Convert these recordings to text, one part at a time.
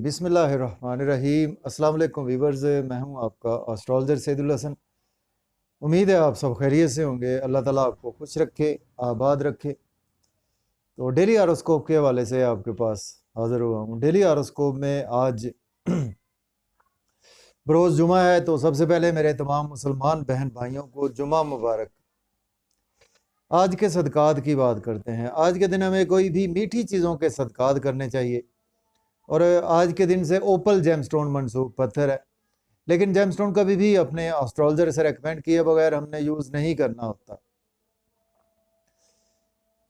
बिस्मिल्लाहिर्रहमानिर्रहीम। अस्सलाम वालेकुम वीवर्स, मैं हूं आपका एस्ट्रोलॉजर सैदुल हसन। उम्मीद है आप सब खैरियत से होंगे। अल्लाह ताला आपको खुश रखे, आबाद रखे। तो डेली हॉरोस्कोप के हवाले से आपके पास हाजिर हुआ हूँ। डेली हॉरोस्कोप में आज बरोज़ जुमा है, तो सबसे पहले मेरे तमाम मुसलमान बहन भाइयों को जुमा मुबारक। आज के सदकात की बात करते हैं। आज के दिन हमें कोई भी मीठी चीज़ों के सदकात करने चाहिए। और आज के दिन से ओपल जेमस्टोन मंसूब पत्थर है, लेकिन जेमस्टोन कभी भी अपने एस्ट्रोलॉजर से रेकमेंड किए बगैर हमने यूज़ नहीं करना होता।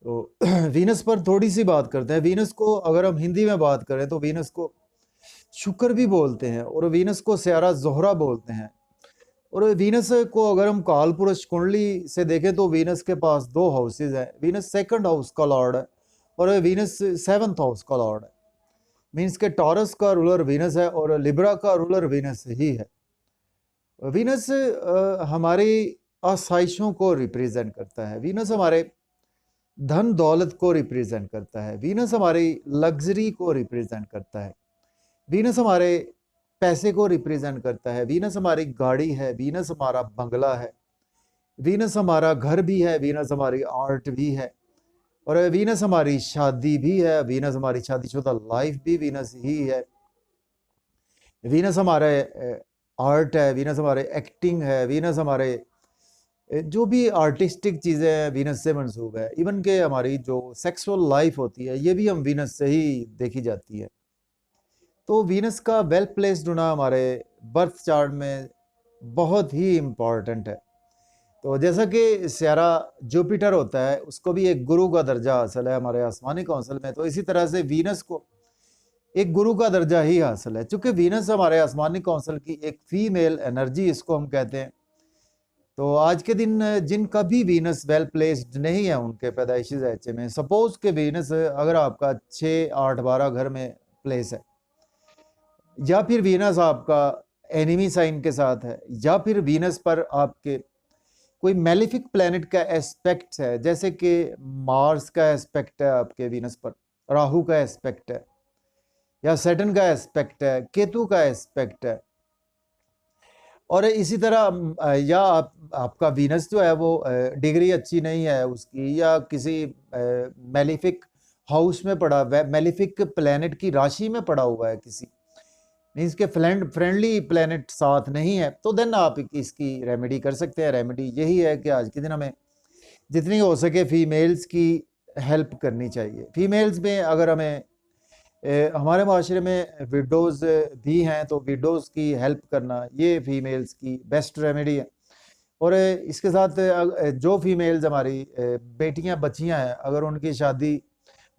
तो वीनस पर थोड़ी सी बात करते हैं। वीनस को अगर हम हिंदी में बात करें तो वीनस को शुक्र भी बोलते हैं और वीनस को स्यारा ज़ोहरा बोलते हैं। और वीनस को अगर हम काल पुरुष कुंडली से देखें तो वीनस के पास दो हाउसेज हैं। वीनस सेकंड हाउस का लॉर्ड है और वीनस सेवंथ हाउस का लॉर्ड है। मीन्स के टॉरस का रूलर वीनस है और लिब्रा का रूलर वीनस ही है। वीनस हमारी आसाइशों को रिप्रेजेंट करता है। वीनस हमारे धन दौलत को रिप्रेजेंट करता है। वीनस हमारी लग्जरी को रिप्रेजेंट करता है। वीनस हमारे पैसे को रिप्रेजेंट करता है। वीनस हमारी गाड़ी है। वीनस हमारा बंगला है। वीनस हमारा घर भी है। वीनस हमारी आर्ट भी है और वीनस हमारी शादी भी है। वीनस हमारी शादीशुदा लाइफ भी वीनस ही है। वीनस हमारे आर्ट है। वीनस हमारे एक्टिंग है। वीनस हमारे जो भी आर्टिस्टिक चीज़ें हैं वीनस से मंसूब है। इवन के हमारी जो सेक्सुअल लाइफ होती है ये भी हम वीनस से ही देखी जाती है। तो वीनस का वेल प्लेस्ड होना हमारे बर्थ चार्ट में बहुत ही इम्पॉर्टेंट है। तो जैसा कि स्यारा जुपिटर होता है उसको भी एक गुरु का दर्जा हासिल है हमारे आसमानी काउंसिल में, तो इसी तरह से वीनस को एक गुरु का दर्जा ही हासिल है। चूँकि वीनस हमारे आसमानी काउंसिल की एक फीमेल एनर्जी इसको हम कहते हैं। तो आज के दिन जिनका भी वीनस वेल प्लेस्ड नहीं है उनके पैदाइशी ज़ैचे में, सपोज के वीनस अगर आपका 6, 8, 12 घर में प्लेस है, या फिर वीनस आपका एनिमी साइन के साथ है, या फिर वीनस पर आपके कोई मेलिफिक प्लैनेट का एस्पेक्ट है, जैसे कि मार्स का एस्पेक्ट है आपके वीनस पर, राहु का एस्पेक्ट है, या सैटर्न का एस्पेक्ट है, केतु का एस्पेक्ट है, और इसी तरह या आपका वीनस जो है वो डिग्री अच्छी नहीं है उसकी, या किसी मेलिफिक हाउस में पड़ा हुआ है, मेलिफिक प्लैनेट की राशि में पड़ा हुआ है किसी, मीन्स के फ्रेंडली प्लैनेट साथ नहीं है, तो देन आप इसकी रेमेडी कर सकते हैं। रेमेडी यही है कि आज के दिन हमें जितनी हो सके फीमेल्स की हेल्प करनी चाहिए। फीमेल्स में अगर हमें हमारे माशरे में विडोज़ भी हैं तो विडोज़ की हेल्प करना ये फीमेल्स की बेस्ट रेमेडी है। और इसके साथ जो फीमेल्स हमारी बेटियां बच्चियां हैं, अगर उनकी शादी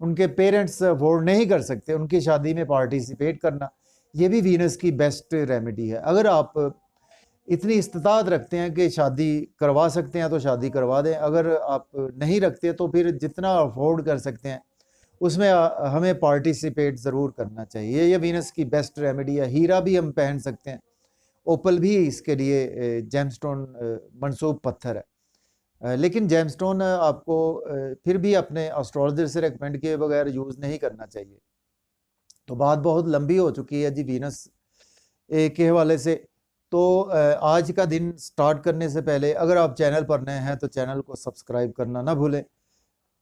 उनके पेरेंट्स अफोर्ड नहीं कर सकते, उनकी शादी में पार्टिसिपेट करना ये भी वीनस की बेस्ट रेमेडी है। अगर आप इतनी इस्तात रखते हैं कि शादी करवा सकते हैं तो शादी करवा दें। अगर आप नहीं रखते तो फिर जितना अफोर्ड कर सकते हैं उसमें हमें पार्टिसिपेट ज़रूर करना चाहिए। ये वीनस की बेस्ट रेमेडी है। हीरा भी हम पहन सकते हैं, ओपल भी इसके लिए जेमस्टोन मंसूब पत्थर है। लेकिन जेमस्टोन आपको फिर भी अपने एस्ट्रोलॉजर से रेकमेंड किए बगैर यूज़ नहीं करना चाहिए। तो बात बहुत लंबी हो चुकी है जी वीनस के हवाले से। तो आज का दिन स्टार्ट करने से पहले अगर आप चैनल पर नए हैं तो चैनल को सब्सक्राइब करना ना भूलें।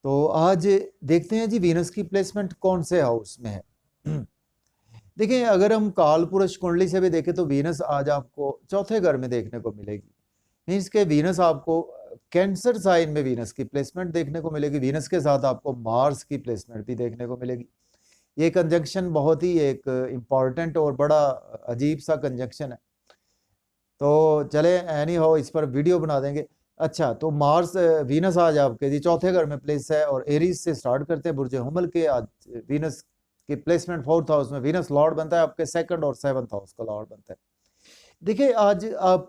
तो आज देखते हैं जी वीनस की प्लेसमेंट कौन से हाउस में है। देखिए, अगर हम काल पुरुष कुंडली से भी देखें तो वीनस आज आपको चौथे घर में देखने को मिलेगी। मीन्स के वीनस आपको कैंसर साइन में वीनस की प्लेसमेंट देखने को मिलेगी। वीनस के साथ आपको मार्स की प्लेसमेंट भी देखने को मिलेगी। ये कंजंक्शन बहुत ही एक इम्पॉर्टेंट और बड़ा अजीब सा कंजंक्शन है। तो चले एनी हो इस पर वीडियो बना देंगे। अच्छा, तो मार्स वीनस आज आपके जी चौथे घर में प्लेस है और एरीज से स्टार्ट करते हैं बुर्ज हुमल के। आज वीनस की प्लेसमेंट 4th हाउस में, वीनस लॉर्ड बनता है आपके 2nd और 7th हाउस का लॉर्ड बनता है। देखिए, आज आप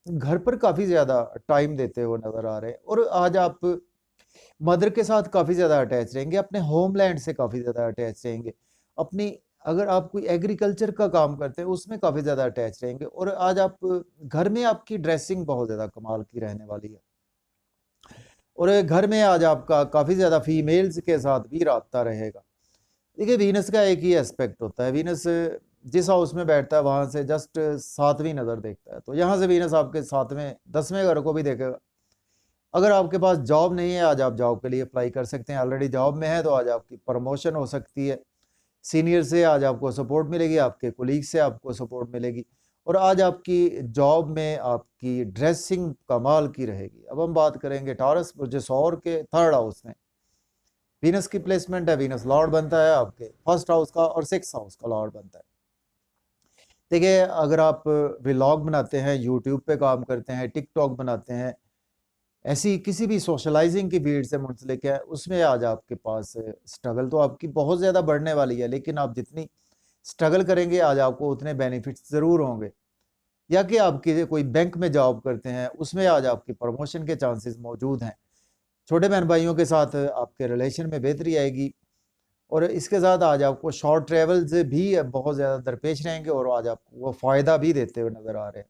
घर पर काफ़ी ज़्यादा टाइम देते हुए नज़र आ रहे हैं और आज आप मदर के साथ काफ़ी ज़्यादा अटैच रहेंगे, अपने होमलैंड से काफ़ी ज़्यादा अटैच रहेंगे, अपनी अगर आप कोई एग्रीकल्चर का काम करते हैं उसमें काफ़ी ज़्यादा अटैच रहेंगे। और आज आप घर में आपकी ड्रेसिंग बहुत ज़्यादा कमाल की रहने वाली है और घर में आज आपका काफ़ी ज़्यादा फीमेल्स के साथ भी राब्ता रहेगा। देखिए, वीनस का एक ही एस्पेक्ट होता है। वीनस जिस हाउस में बैठता है वहां से जस्ट 7वीं नज़र देखता है, तो यहाँ से वीनस आपके 7वें 10वें घर को भी देखेगा। अगर आपके पास जॉब नहीं है, आज आप जॉब के लिए अप्लाई कर सकते हैं। ऑलरेडी जॉब में है तो आज आपकी प्रमोशन हो सकती है, सीनियर से आज आपको सपोर्ट मिलेगी, आपके कोलीग से आपको सपोर्ट मिलेगी, और आज आपकी जॉब में आपकी ड्रेसिंग कमाल की रहेगी। अब हम बात करेंगे टॉरस बुर्ज सौर के 3rd हाउस में वीनस की प्लेसमेंट है। वीनस लॉर्ड बनता है आपके 1st हाउस का और 6th हाउस का लॉर्ड बनता है। देखिए, अगर आप व्लॉग बनाते हैं, यूट्यूब पे काम करते हैं, टिकटॉक बनाते हैं, ऐसी किसी भी सोशलाइजिंग की भीड़ से मुंसलिक है, उसमें आज आपके पास स्ट्रगल तो आपकी बहुत ज़्यादा बढ़ने वाली है, लेकिन आप जितनी स्ट्रगल करेंगे आज आपको उतने बेनिफिट्स ज़रूर होंगे। या कि आप कोई बैंक में जॉब करते हैं, उसमें आज आपकी प्रमोशन के चांसेस मौजूद हैं। छोटे बहन भाइयों के साथ आपके रिलेशन में बेहतरी आएगी, और इसके साथ आज आपको शॉर्ट ट्रेवल से भी बहुत ज़्यादा दरपेश रहेंगे, और आज आपको वो फ़ायदा भी देते हुए नज़र आ रहे हैं।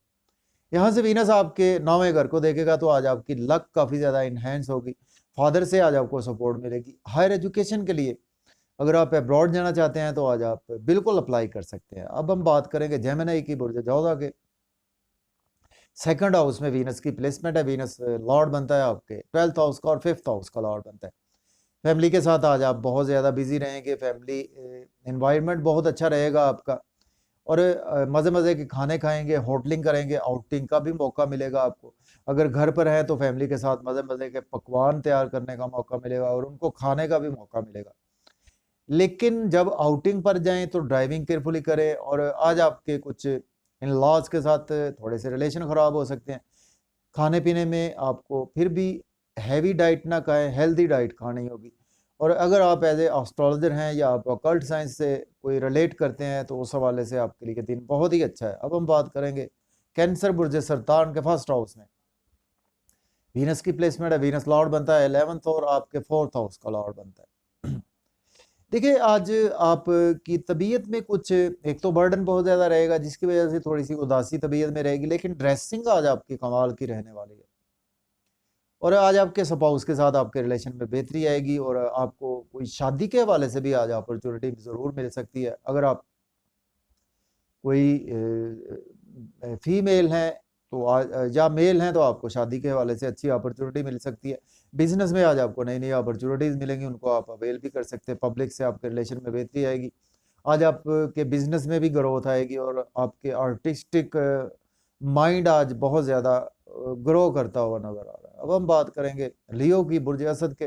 यहाँ से वीनस आपके 9वें घर को देखेगा तो आज आपकी लक काफ़ी ज़्यादा इन्हेंस होगी। फादर से आज आपको सपोर्ट मिलेगी। हायर एजुकेशन के लिए अगर आप अब्रॉड जाना चाहते हैं तो आज आप बिल्कुल अप्लाई कर सकते हैं। अब हम बात करेंगे जेमिनी की बुर्ज जोधा के 2nd हाउस में वीनस की प्लेसमेंट है। वीनस लॉर्ड बनता है आपके 12th हाउस का और 5th हाउस का लॉर्ड बनता है। फैमिली के साथ आज आप बहुत ज़्यादा बिजी रहेंगे, फैमिली इन्वायरमेंट बहुत अच्छा रहेगा आपका, और मज़े मज़े के खाने खाएंगे, होटलिंग करेंगे, आउटिंग का भी मौका मिलेगा आपको। अगर घर पर है तो फैमिली के साथ मज़े मज़े के पकवान तैयार करने का मौका मिलेगा और उनको खाने का भी मौका मिलेगा। लेकिन जब आउटिंग पर जाएं तो ड्राइविंग केयरफुली करें, और आज आपके कुछ इन लॉज के साथ थोड़े से रिलेशन ख़राब हो सकते हैं। खाने पीने में आपको फिर भी हैवी डाइट ना खाएं, हेल्दी डाइट खानी होगी। और अगर आप एज ए एस्ट्रोलॉजर हैं या आप ऑकल्ट साइंस से कोई रिलेट करते हैं तो उस हवाले से आपके लिए दिन बहुत ही अच्छा है। अब हम बात करेंगे कैंसर बुर्ज सरतान के 1st हाउस में वीनस की प्लेसमेंट है। वीनस लॉर्ड बनता है 11th और आपके 4th हाउस का लॉर्ड बनता है। देखिए, आज आपकी तबीयत में कुछ एक तो बर्डन बहुत ज़्यादा रहेगा जिसकी वजह से थोड़ी सी उदासी तबीयत में रहेगी, लेकिन ड्रेसिंग आज आपकी कमाल की रहने वाली है, और आज आपके स्पाउस के साथ आपके रिलेशन में बेहतरी आएगी, और आपको कोई शादी के हवाले से भी आज अपॉर्चुनिटी ज़रूर मिल सकती है। अगर आप कोई फीमेल हैं तो आज या मेल हैं तो आपको शादी के हवाले से अच्छी अपॉर्चुनिटी मिल सकती है। बिजनेस में आज आपको नई नई अपॉर्चुनिटीज़ मिलेंगी, उनको आप अवेल भी कर सकते हैं। पब्लिक से आपके रिलेशन में बेहतरी आएगी, आज आपके बिजनेस में भी ग्रोथ आएगी, और आपके आर्टिस्टिक माइंड आज बहुत ज़्यादा ग्रो करता हुआ नज़र आ रहा है। अब हम बात करेंगे लियो की बुर्ज असद के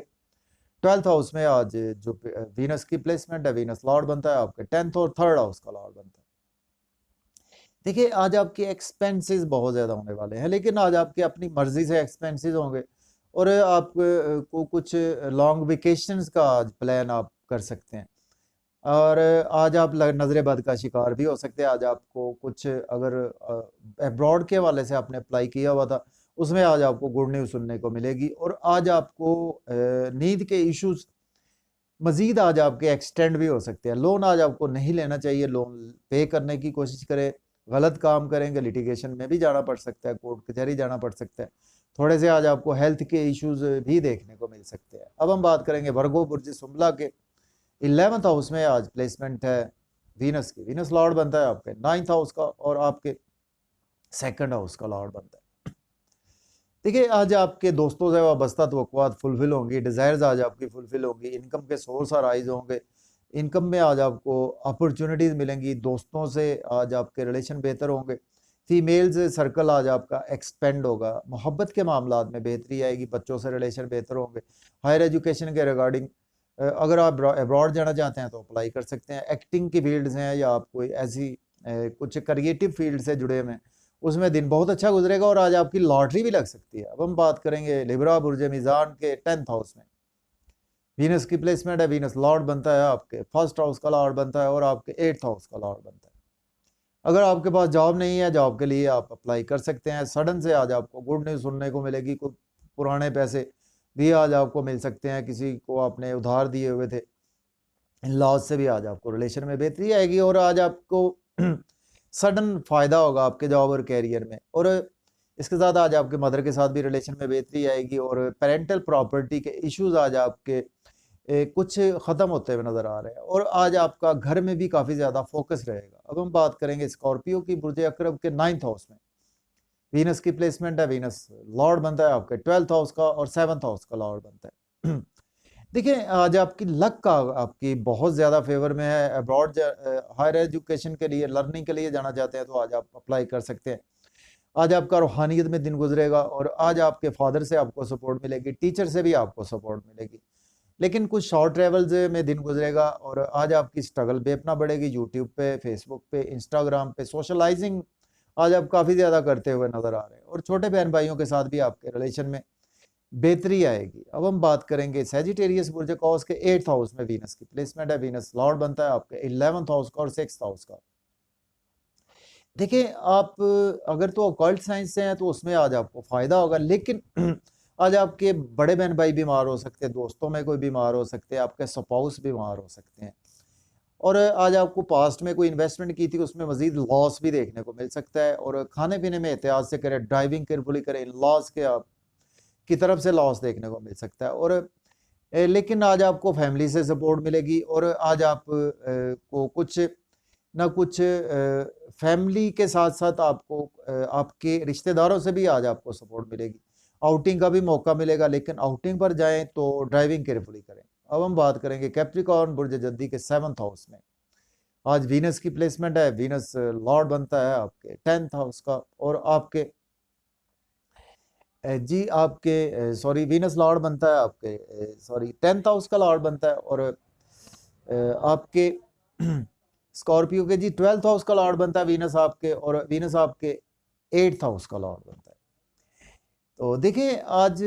12th हाउस में आज जो वीनस की प्लेसमेंट है। वीनस लॉर्ड बनता है आपके 10th और 3rd हाउस का लॉर्ड बनता है। देखिए, आज आपके एक्सपेंसेस बहुत ज़्यादा होने वाले हैं, लेकिन आज आपके अपनी मर्जी से एक्सपेंसेस होंगे, और आप को कुछ लॉन्ग वेकेशंस का आज प्लान आप कर सकते हैं, और आज आप नज़र बद का शिकार भी हो सकते हैं। आज आपको कुछ अगर अब्रॉड के हवाले से आपने अप्लाई किया हुआ था उसमें आज आपको गुड न्यूज़ सुनने को मिलेगी, और आज आपको नींद के इश्यूज मज़ीद आज आपके एक्सटेंड भी हो सकते हैं। लोन आज आपको नहीं लेना चाहिए, लोन पे करने की कोशिश करें। गलत काम करेंगे लिटिगेशन में भी जाना पड़ सकता है, कोर्ट कचहरी जाना पड़ सकता है। थोड़े से आज आपको हेल्थ के इश्यूज भी देखने को मिल सकते हैं। अब हम बात करेंगे वर्गो बुर्ज सुमला के 11th हाउस में आज प्लेसमेंट है वीनस की। वीनस लॉर्ड बनता है आपके 9th हाउस का और आपके 2nd हाउस का लॉर्ड बनता है। देखिए, आज आपके दोस्तों से वाबस्ता तवक्कुआत फुलफिल होंगी, डिज़ायर्स आज आपकी फुलफिल होंगी, इनकम के सोर्स राइज होंगे, इनकम में आज आपको अपॉर्चुनिटीज़ मिलेंगी, दोस्तों से आज आपके रिलेशन बेहतर होंगे, फीमेल्स सर्कल आज आपका एक्सपेंड होगा, मोहब्बत के मामलात में बेहतरी आएगी, बच्चों से रिलेशन बेहतर होंगे। हायर एजुकेशन के रिगार्डिंग अगर आप अब्रॉड जाना चाहते हैं तो अप्लाई कर सकते हैं। एक्टिंग की फील्ड्स हैं या आप कोई ऐसी कुछ क्रिएटिव फील्ड से जुड़े हुए हैं, उसमें दिन बहुत अच्छा गुजरेगा, और आज आपकी लॉटरी भी लग सकती है। अब हम बात करेंगे लिब्रा बुर्ज मीज़ान के 10th हाउस में वीनस की प्लेसमेंट है। वीनस लॉर्ड बनता है आपके 1st हाउस का लॉर्ड बनता है और आपके 8th हाउस का लॉर्ड बनता है। अगर आपके पास जॉब नहीं है, जॉब के लिए आप अप्लाई कर सकते हैं। सडन से आज आपको गुड न्यूज़ सुनने को मिलेगी, कुछ पुराने पैसे भी आज आपको मिल सकते हैं, किसी को आपने उधार दिए हुए थे, इन लॉज से भी आज आपको रिलेशन में बेहतरी आएगी, और आज आपको सडन फ़ायदा होगा आपके जॉब और कैरियर में। और इसके साथ आज आपके मदर के साथ भी रिलेशन में बेहतरी आएगी, और पेरेंटल प्रॉपर्टी के इश्यूज आज आपके कुछ ख़त्म होते हुए नज़र आ रहे हैं, और आज आपका घर में भी काफ़ी ज़्यादा फोकस रहेगा। अब हम बात करेंगे स्कॉर्पियो की, बुर्ज अकरब के 9th हाउस में वीनस की प्लेसमेंट है। वीनस लॉर्ड बनता है आपके 12th हाउस का और 7th हाउस का लॉर्ड बनता है। देखिए आज आपकी लक का आपकी बहुत ज़्यादा फेवर में है। अब्रॉड हायर एजुकेशन के लिए, लर्निंग के लिए जाना चाहते हैं तो आज आप अप्लाई कर सकते हैं। आज आपका रूहानियत में दिन गुजरेगा, और आज आपके फादर से आपको सपोर्ट मिलेगी, टीचर से भी आपको सपोर्ट मिलेगी। लेकिन कुछ शॉर्ट ट्रेवल्स में दिन गुजरेगा, और आज आपकी स्ट्रगल बेपना बढ़ेगी। यूट्यूब पे, फेसबुक पे, इंस्टाग्राम पे सोशलाइजिंग आज आप काफ़ी ज़्यादा करते हुए नज़र आ रहे हैं, और छोटे बहन भाइयों के साथ भी आपके रिलेशन में बेहतरी आएगी। अब हम बात करेंगे सैजिटेरियस बुर्ज कौस के 8th हाउस में वीनस की प्लेसमेंट है। वीनस लॉर्ड बनता है आपके 11th हाउस का और 6th हाउस का। देखिए आप अगर तो ऑकल्ट साइंस से हैं तो उसमें आज आपको फ़ायदा होगा, लेकिन आज आपके बड़े बहन भाई बीमार हो सकते हैं, दोस्तों में कोई बीमार हो सकते हैं, आपके स्पाउस बीमार हो सकते हैं, और आज आपको पास्ट में कोई इन्वेस्टमेंट की थी उसमें मजीद लॉस भी देखने को मिल सकता है। और खाने पीने में एहतियात से करें, ड्राइविंग केयरफुली करें, लॉस के आप की तरफ से लॉस देखने को मिल सकता है। और लेकिन आज आपको फैमिली से सपोर्ट मिलेगी, और आज आप को कुछ ना कुछ फैमिली के साथ साथ आपको आपके रिश्तेदारों से भी आज आपको सपोर्ट मिलेगी। आउटिंग का भी मौका मिलेगा, लेकिन आउटिंग पर जाएं तो ड्राइविंग केयरफुली करें। अब हम बात करेंगे कैप्रिकॉर्न बुर्ज जद्दी के 7th हाउस में। आज वीनस की प्लेसमेंट है। वीनस लॉर्ड बनता है आपके 10th हाउस का, और आपके जी आपके सॉरी वीनस लॉर्ड बनता है आपके सॉरी 10th हाउस का लॉर्ड बनता है, और आपके स्कॉर्पियो के जी 12th हाउस का लॉर्ड बनता है वीनस आपके, और वीनस आपके 8th हाउस का लॉर्ड बनता है। तो देखिए आज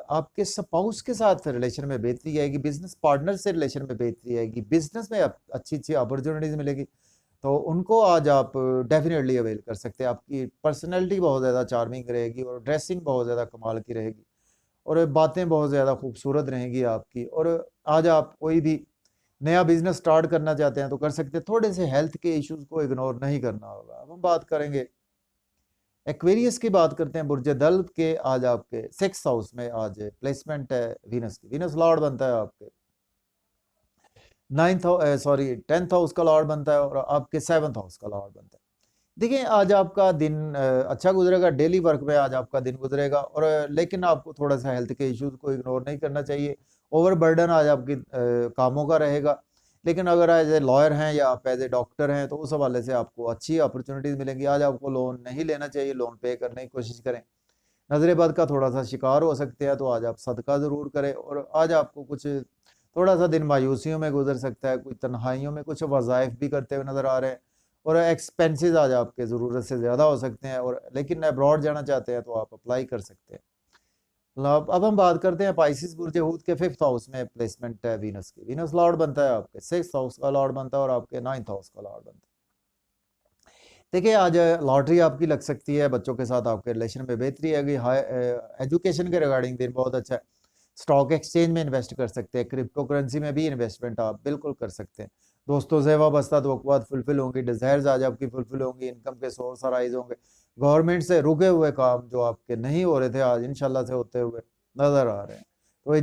आपके स्पाउस के साथ रिलेशन में बेहतरी आएगी, बिजनेस पार्टनर से रिलेशन में बेहतरी आएगी, बिजनेस में अच्छी अच्छी अपॉर्चुनिटीज मिलेगी, तो उनको आज आप डेफिनेटली अवेल कर सकते हैं। आपकी पर्सनैलिटी बहुत ज़्यादा चार्मिंग रहेगी, और ड्रेसिंग बहुत ज़्यादा कमाल की रहेगी, और बातें बहुत ज़्यादा खूबसूरत रहेंगी आपकी। और आज आप कोई भी नया बिजनेस स्टार्ट करना चाहते हैं तो कर सकते हैं। थोड़े से हेल्थ के इश्यूज को इग्नोर नहीं करना होगा। अब हम बात करेंगे एक्वेरियस की, बात करते हैं बुर्ज दल के। आज आपके 6th हाउस में आज प्लेसमेंट है वीनस की। वीनस लॉर्ड बनता है आपके 10th हाउस का लॉर्ड बनता है, और आपके 7th हाउस का लॉर्ड बनता है। देखिए आज आपका दिन अच्छा गुजरेगा, डेली वर्क में आज आपका दिन गुजरेगा, और लेकिन आपको थोड़ा सा हेल्थ के इश्यूज को इग्नोर नहीं करना चाहिए। ओवर बर्डन आज आपकी कामों का रहेगा, लेकिन अगर एज ए लॉयर हैं या आप एज ए डॉक्टर हैं तो उस हवाले से आपको अच्छी अपॉर्चुनिटीज़ मिलेंगी। आज आपको लोन नहीं लेना चाहिए, लोन पे करने की कोशिश करें। नजर बद का थोड़ा सा शिकार हो सकते हैं, तो आज आप सदका ज़रूर करें। और आज आपको कुछ थोड़ा सा दिन मायूसियों में गुजर सकता है, कुछ तन्हाइयों में कुछ वज़ाइफ भी करते हुए नज़र आ रहे हैं, और एक्सपेंसेस आज आपके ज़रूरत से ज़्यादा हो सकते हैं। और लेकिन अब्रॉड जाना चाहते हैं तो आप अप्लाई कर सकते हैं। अब हम बात करते हैं पाइसिस बुर्ज हूत के 5th हाउस में प्लेसमेंट है वीनस की। वीनस लॉर्ड बनता है आपके 6th हाउस का लॉर्ड बनता है, और आपके 9th हाउस का लॉर्ड बनता है। देखिए आज लॉटरी आपकी लग सकती है, बच्चों के साथ आपके रिलेशन में बेहतरी आएगी। हाई एजुकेशन के रिगार्डिंग दिन बहुत अच्छा है। स्टॉक एक्सचेंज में इन्वेस्ट कर सकते हैं, क्रिप्टो करेंसी में भी इन्वेस्टमेंट आप बिल्कुल कर सकते हैं। दोस्तों से वाबस्ता तो फुलफिल होंगी, डिज़ायर्स आज आपकी फुलफिल होंगी, इनकम के सोर्स राइज होंगे। गवर्नमेंट से रुके हुए काम जो आपके नहीं हो रहे थे आज इंशाल्लाह से होते हुए नजर आ रहे हैं। तो